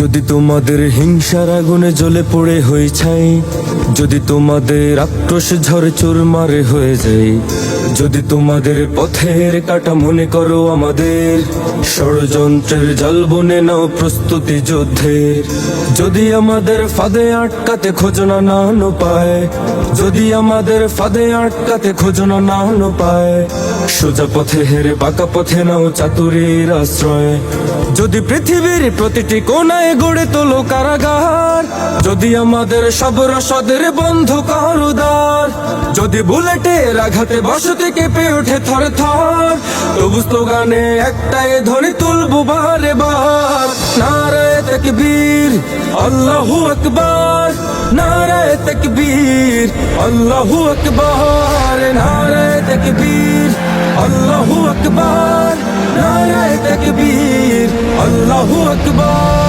যদি তোমাদের হিংসার আগুনে জ্বলে পড়ে হয়ে ছাই, যদি তোমাদের আক্রোশ ঝড়ে চুরমারে হয়ে যায়, যদি তোমাদের পথের কাটা মনে করো আমাদের, ষড়যন্ত্রের জাল বুনে নাও প্রস্তুতি যুদ্ধের। যদি আমাদের ফাঁদে আটকাতে খোঁজনা না পায়, যদি আমাদের ফাঁদে আটকাতে খোঁজনা না পায়, সোজা পথে হেরে বাঁকা পথে নাও চাতুরীর আশ্রয়। যদি পৃথিবীর প্রতিটি কোণায় গড়ে তোলো কারাগার, যদি আমাদের সব রসদের বন্ধ করো দ্বার, যদি বুলেটের আঘাতে বসতি কেঁপে ওঠে থর থর, তবু স্লোগানে একটাই ধ্বনি তুলবো বারে বার, নারায়ে তাকবীর আল্লাহু আকবার, নারায়ে তাকবীর আল্লাহু আকবার, নারায়ে তাকবীর আল্লাহু আকবার, নারায়ে তাকবীর আল্লাহু আকবার।